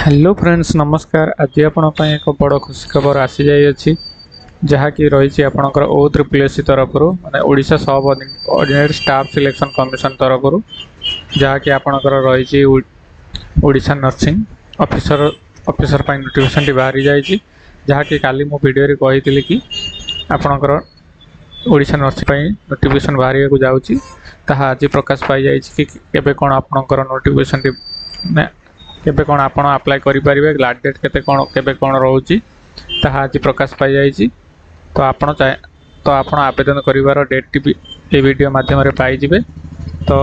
Hello friends नमस्कार। आज आपण एक बड़ खुशी खबर आसी जाइए जहाँकि रही आपणकर O3 तरफ माने Odisha sub ordinary staff selection commission तरफ जहाँकि आपणकर रही ओडिशा नर्सिंग ऑफिसर नोटिफिकेशन बाहरी जाइए जहाँकि काली मो वीडियो रे कही कि आपणकर ओडिशा नर्सिंग नोटिफिकेशन बाहर को जाऊँगी ताहा आज प्रकाश पाई जाइए कि केबे कौन आपणकर नोटिफिकेशन केबे कौन आपण अप्लाई करि परिबे लास्ट डेट केते कौन केबे कौन रहउची ताहा आज प्रकाश पाई जाइए। तो आपण आवेदन करिवार डेट भी ए वीडियो माध्यम रे पाई जिवे। तो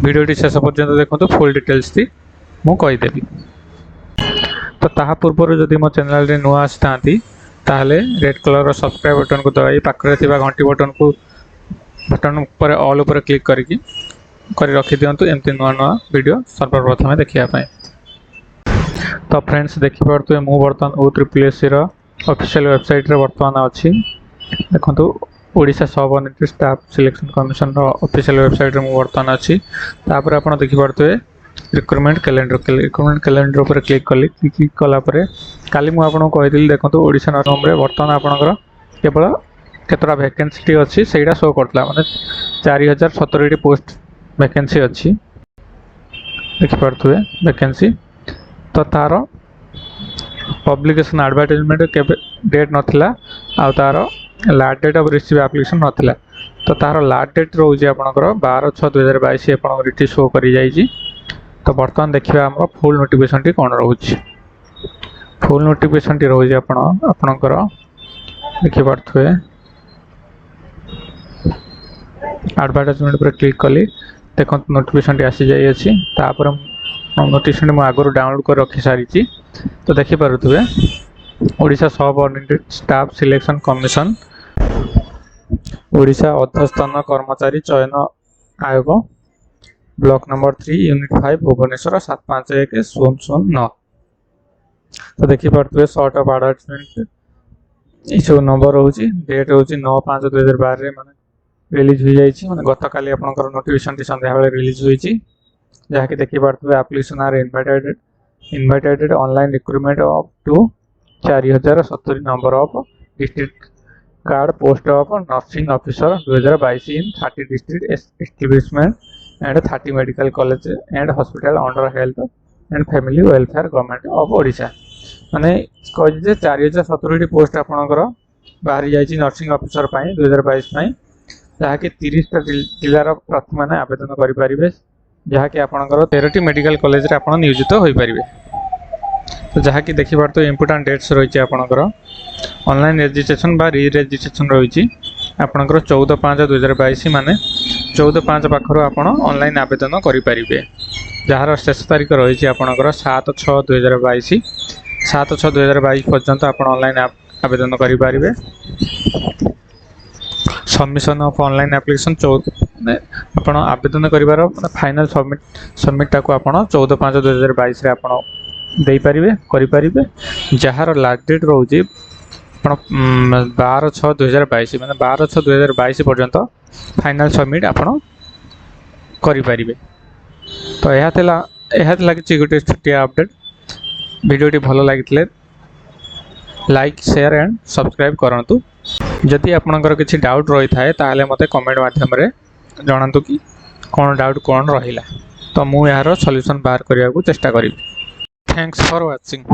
वीडियो शेष पर्यंत देखो फुल डिटेल्स थी मु कहि देबी। तो ताहा पूर्व जदि मो चैनल रे नुआ आस्थांती ताहले रेड कलर सब्सक्राइब बटन को दबाई पाखरे थिबा घंटी बटन ऊपर ऑल ऊपर क्लिक करी रखी दिंतु एमती नुआ नुआ वीडियो सर्वप्रथम देखापी। तो फ्रेंड्स देखिपे मु बर्तमान O3 ऑफिशियल वेबसाइट रे बर्तमान अच्छी देखो Odisha sub ordinary staff selection commission official website रे मु बर्तमान अच्छी। तापर आप देखिपे रिक्रुटमेंट कैलेंडर पर क्लिक कला काली मुझे आपको कही देखो ओडिशा नर्सिंग रे बर्तमान आपंकर केवल केतटा वैकेंसी अच्छी से शो करता माने 4017 पोस्ट वैकेंसी अच्छी देखिपे वैकेंसी। तो तार पब्लिकेशन एडवर्टाइजमेंट केबे डेट नथिला आ तार last date of receive application नथिला। तो तार लास्ट डेट रोजे आपनकर 12/6/2022 आपनकर इठी शो करी जाईची। तो बर्तमान देखिबा हमर फुल नोटिफिकेशन टी कोन रहउची। फुल नोटिफिकेशन टी रहउची आपनकर देखिपरथुए एडवर्टाइजमेंट पर क्लिक कली देखो नोटिफिकेशन टी आसी जाई अछि। तापर नोटिफिकेशन मु आगरो डाउनलोड कर रखी सारी। तो देखि पारुथुबे Odisha sub ordinary staff selection commission Odisha अध्यस्थान कर्मचारी चयन आयोग ब्लॉक नंबर 3 यूनिट 5 भुवनेश्वर 751009। तो देखि पारुथुबे शॉर्ट ऑफ एडवर्टाइजमेंट ई सब नंबर होची डेट होची 9/5/2012 रे माने रिलीज हो जाइए मैंने गत काली आपंकर नोटिफिकेशन संध्या बेले रिलीज होती जहाँकि देखी पारे application are invited online recruitment up to 4070 number of district कार्ड post of nursing officer 2022 in 30 district establishment and 30 medical college and hospital under health and family welfare government of Odisha माने कहे 4070 post आपंकर बाहरी जाइए नर्सिंग ऑफिसर 2022 जहाँकि 30टा जिलार प्रार्थी मैंने आवेदन करेंगे जहाँकि आपंकर 13टी मेडिकल कॉलेज रे आपण नियोजित हो पारे। तो जहाँकि देखिए तो इम्पोर्टाट डेट्स रही आपंकर ऑनलाइन रजिस्ट्रेशन बा री रजिस्ट्रेशन रही आपंकर 14/5/2022 माने 14/5 पाखर आपण ऑनलाइन आवेदन करेंगे जार शेष तारीख रही आपंकर 7/6/2022 7/6/2022 पर्यंत आप ऑनलाइन आवेदन करेंगे। सबमिशन ऑफ ऑनलाइन एप्लिकेशन आप आवेदन कर फाइनल सबमिट टाक आप 14/5/2022 रे आप दे पारे जार लास्ट डेट रोचे 12/6/2022 माने 12/6/2022 पर्यंत फाइनल सबमिट आप करेंगे। तो यह लगी गोटे छोटिया अपडेट वीडियोटी भल लगी लाइक शेयर एंड सब्सक्राइब करूँ। जदि आपनकर किसी डाउट रही थाए ताहले मते कमेंट माध्यम रे जणातु कि कौन डाउट कौन रहिला तो मु यार सॉल्यूशन बाहर करने को चेष्टा करी। Thanks for watching.